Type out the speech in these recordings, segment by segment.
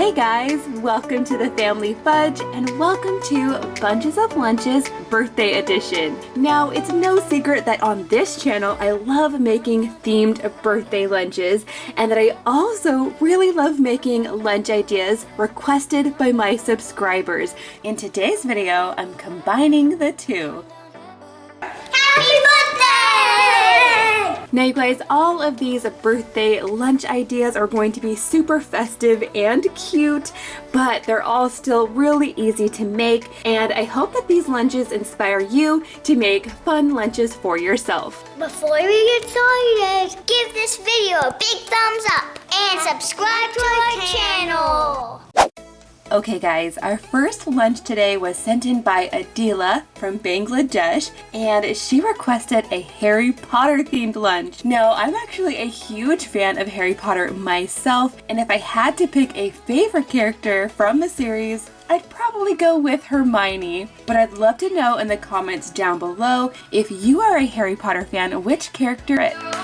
Hey guys, welcome to the Family Fudge and welcome to Bunches of Lunches Birthday Edition. Now, it's no secret that on this channel I love making themed birthday lunches and that I also really love making lunch ideas requested by my subscribers. In today's video, I'm combining the two. Happy birthday! Now you guys, all of these birthday lunch ideas are going to be super festive and cute, but they're all still really easy to make, and I hope that these lunches inspire you to make fun lunches for yourself. Before we get started, give this video a big thumbs up and subscribe to our channel. Okay guys, our first lunch today was sent in by Adila from Bangladesh, and she requested a Harry Potter themed lunch. Now, I'm actually a huge fan of Harry Potter myself, and if I had to pick a favorite character from the series, I'd probably go with Hermione. But I'd love to know in the comments down below if you are a Harry Potter fan, which character it is.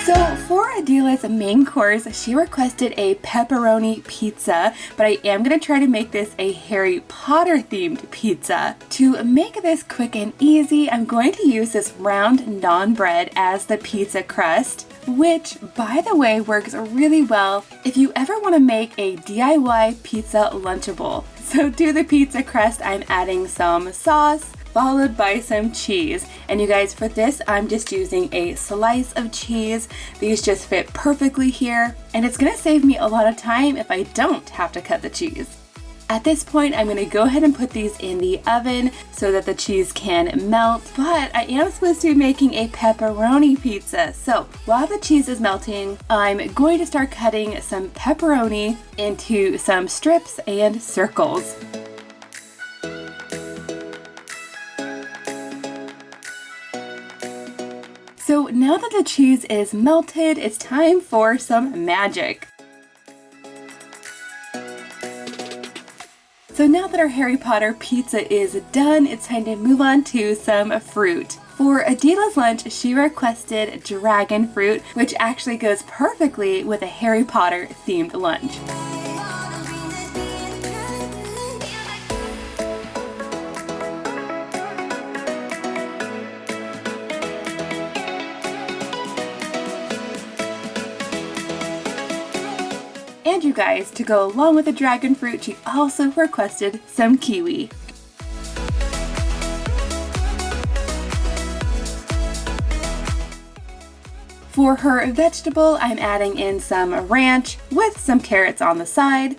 So for Adila's main course, she requested a pepperoni pizza, but I am going to try to make this a Harry Potter themed pizza. To make this quick and easy, I'm going to use this round naan bread as the pizza crust, which, by the way, works really well if you ever want to make a DIY pizza Lunchable. So to the pizza crust, I'm adding some sauce, followed by some cheese. And you guys, for this, I'm just using a slice of cheese. These just fit perfectly here, and it's gonna save me a lot of time if I don't have to cut the cheese. At this point, I'm gonna go ahead and put these in the oven so that the cheese can melt, but I am supposed to be making a pepperoni pizza. So while the cheese is melting, I'm going to start cutting some pepperoni into some strips and circles. So now that the cheese is melted, it's time for some magic. So now that our Harry Potter pizza is done, it's time to move on to some fruit. For Adila's lunch, she requested dragon fruit, which actually goes perfectly with a Harry Potter themed lunch. And you guys, to go along with the dragon fruit, she also requested some kiwi. For her vegetable, I'm adding in some ranch with some carrots on the side.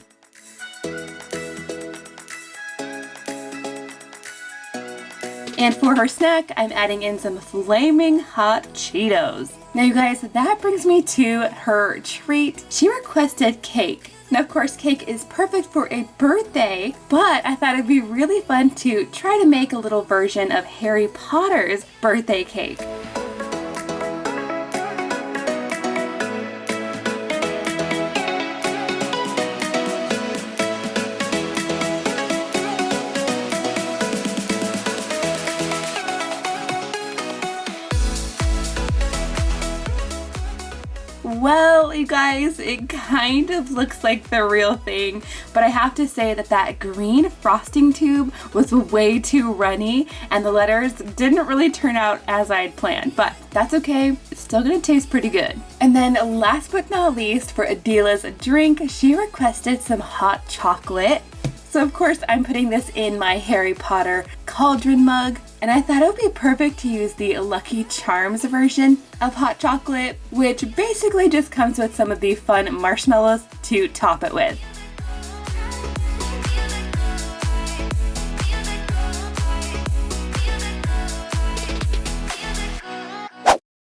And for her snack, I'm adding in some flaming hot Cheetos. Now you guys, that brings me to her treat. She requested cake. Now of course, cake is perfect for a birthday, but I thought it'd be really fun to try to make a little version of Harry Potter's birthday cake. Well, you guys, it kind of looks like the real thing, but I have to say that that green frosting tube was way too runny and the letters didn't really turn out as I'd planned, but that's okay. It's still gonna taste pretty good. And then last but not least, for Adila's drink, she requested some hot chocolate. So of course I'm putting this in my Harry Potter cauldron mug, and I thought it would be perfect to use the Lucky Charms version of hot chocolate, which basically just comes with some of the fun marshmallows to top it with.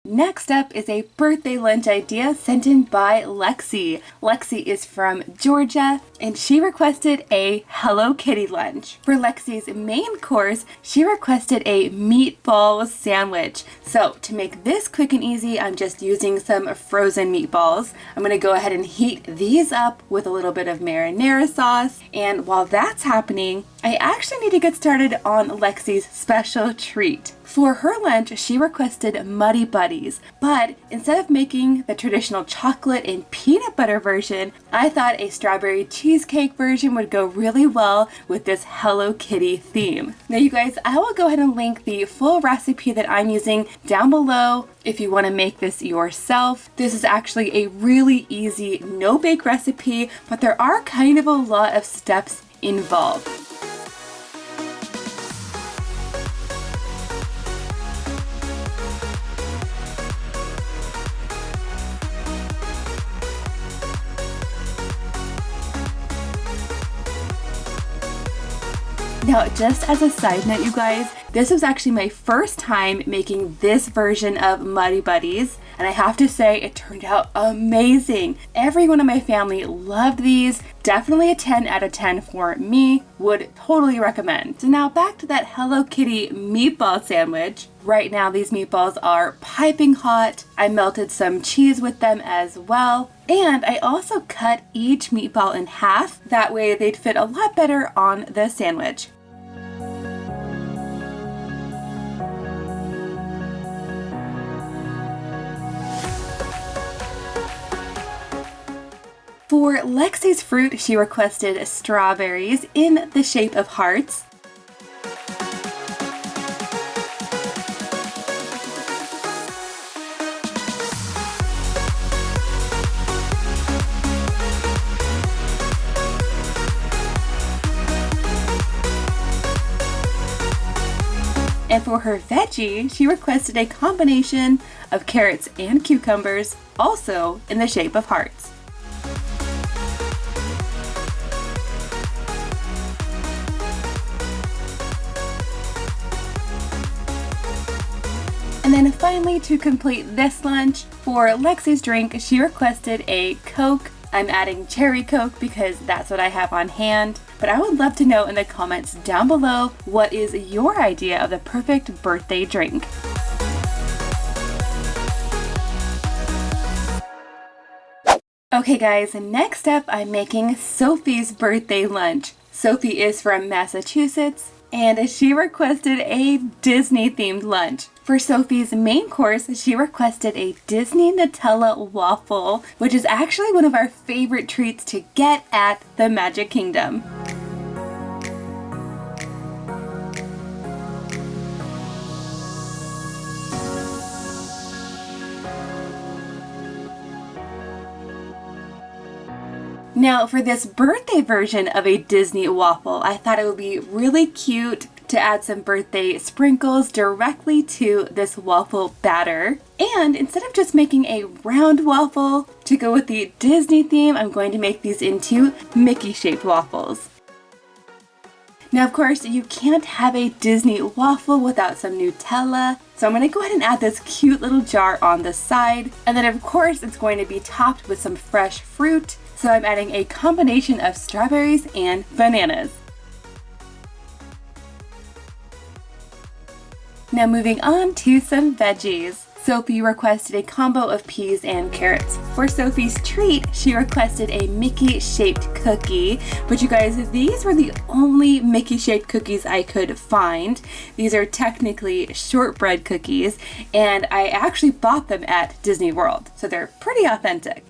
Next up is a birthday lunch idea sent in by Lexi. Lexi is from Georgia, and she requested a Hello Kitty lunch. For Lexi's main course, she requested a meatball sandwich. So to make this quick and easy, I'm just using some frozen meatballs. I'm gonna go ahead and heat these up with a little bit of marinara sauce, and while that's happening, I actually need to get started on Lexi's special treat. For her lunch, she requested Muddy Buddies, but instead of making the traditional chocolate and peanut butter version, I thought a strawberry cheesecake version would go really well with this Hello Kitty theme. Now you guys, I will go ahead and link the full recipe that I'm using down below if you want to make this yourself. This is actually a really easy no-bake recipe, but there are kind of a lot of steps involved. Now, just as a side note, you guys, this was actually my first time making this version of Muddy Buddies, and I have to say it turned out amazing. Everyone in my family loved these. Definitely a 10 out of 10 for me. Would totally recommend. So now back to that Hello Kitty meatball sandwich. Right now these meatballs are piping hot. I melted some cheese with them as well. And I also cut each meatball in half. That way they'd fit a lot better on the sandwich. For Lexi's fruit, she requested strawberries in the shape of hearts. And for her veggie, she requested a combination of carrots and cucumbers, also in the shape of hearts. And then finally, to complete this lunch, for Lexi's drink, she requested a Coke. I'm adding cherry Coke because that's what I have on hand. But I would love to know in the comments down below, what is your idea of the perfect birthday drink? Okay guys, next up I'm making Sophie's birthday lunch. Sophie is from Massachusetts, and she requested a Disney themed lunch. For Sophie's main course, she requested a Disney Nutella waffle, which is actually one of our favorite treats to get at the Magic Kingdom. Now for this birthday version of a Disney waffle, I thought it would be really cute to add some birthday sprinkles directly to this waffle batter. And instead of just making a round waffle to go with the Disney theme, I'm going to make these into Mickey-shaped waffles. Now, of course, you can't have a Disney waffle without some Nutella. So I'm going to go ahead and add this cute little jar on the side. And then, of course, it's going to be topped with some fresh fruit. So I'm adding a combination of strawberries and bananas. Now moving on to some veggies. Sophie requested a combo of peas and carrots. For Sophie's treat, she requested a Mickey-shaped cookie. But you guys, these were the only Mickey-shaped cookies I could find. These are technically shortbread cookies, and I actually bought them at Disney World, so they're pretty authentic.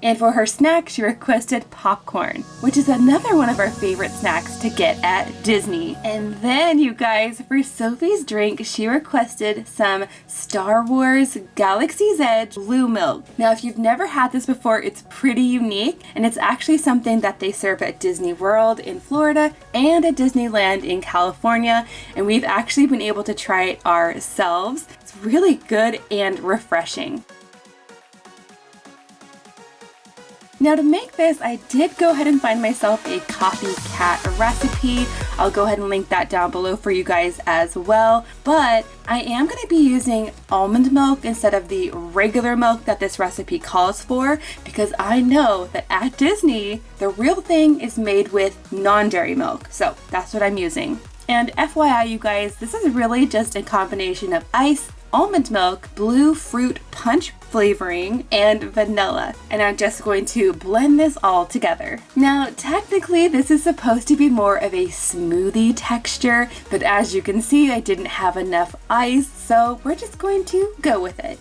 And for her snack, she requested popcorn, which is another one of our favorite snacks to get at Disney. And then, you guys, for Sophie's drink, she requested some Star Wars Galaxy's Edge blue milk. Now, if you've never had this before, it's pretty unique, and it's actually something that they serve at Disney World in Florida and at Disneyland in California, and we've actually been able to try it ourselves. It's really good and refreshing. Now to make this, I did go ahead and find myself a copycat recipe. I'll go ahead and link that down below for you guys as well. But I am going to be using almond milk instead of the regular milk that this recipe calls for, because I know that at Disney, the real thing is made with non-dairy milk. So that's what I'm using. And FYI, you guys, this is really just a combination of ice, almond milk, blue fruit punch flavoring, and vanilla. And I'm just going to blend this all together. Now, technically, this is supposed to be more of a smoothie texture, but as you can see, I didn't have enough ice, so we're just going to go with it.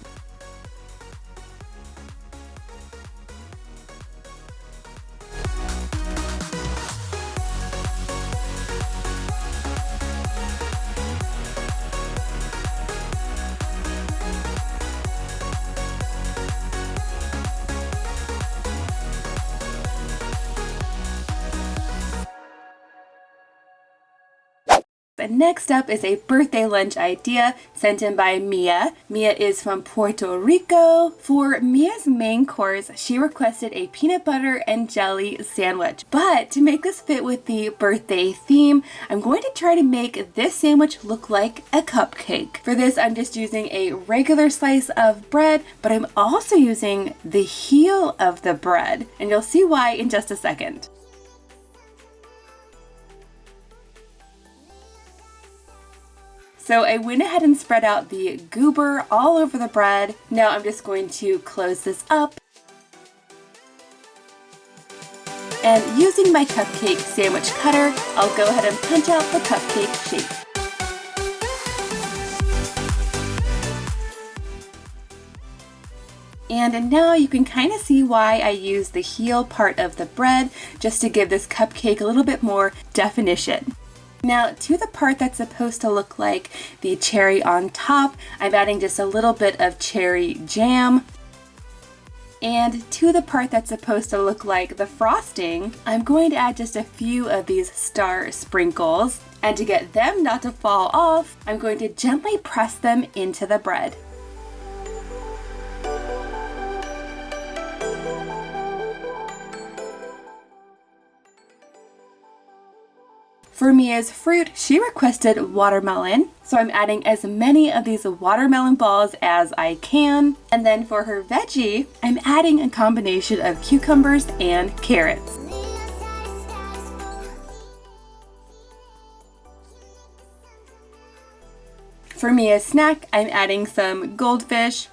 And next up is a birthday lunch idea sent in by Mia. Mia is from Puerto Rico. For Mia's main course, she requested a peanut butter and jelly sandwich. But to make this fit with the birthday theme, I'm going to try to make this sandwich look like a cupcake. For this, I'm just using a regular slice of bread, but I'm also using the heel of the bread. And you'll see why in just a second. So I went ahead and spread out the goober all over the bread. Now I'm just going to close this up. And using my cupcake sandwich cutter, I'll go ahead and punch out the cupcake shape. And now you can kind of see why I use the heel part of the bread, just to give this cupcake a little bit more definition. Now, to the part that's supposed to look like the cherry on top, I'm adding just a little bit of cherry jam. And to the part that's supposed to look like the frosting, I'm going to add just a few of these star sprinkles. And to get them not to fall off, I'm going to gently press them into the bread. For Mia's fruit, she requested watermelon, so I'm adding as many of these watermelon balls as I can. And then for her veggie, I'm adding a combination of cucumbers and carrots. For Mia's snack, I'm adding some goldfish,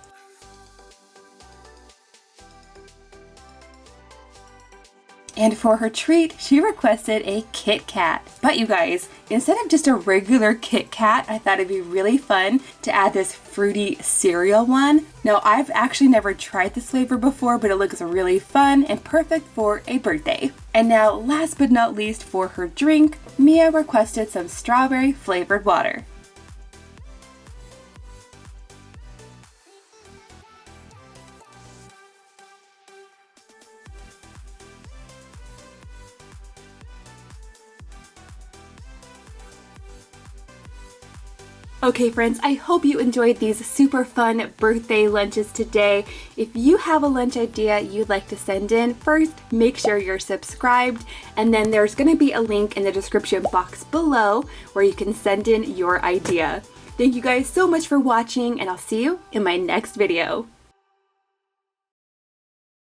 and for her treat, she requested a Kit Kat. But you guys, instead of just a regular Kit Kat, I thought it'd be really fun to add this fruity cereal one. Now, I've actually never tried this flavor before, but it looks really fun and perfect for a birthday. And now, last but not least, for her drink, Mia requested some strawberry flavored water. Okay friends, I hope you enjoyed these super fun birthday lunches today. If you have a lunch idea you'd like to send in, first make sure you're subscribed, and then there's going to be a link in the description box below where you can send in your idea. Thank you guys so much for watching, and I'll see you in my next video.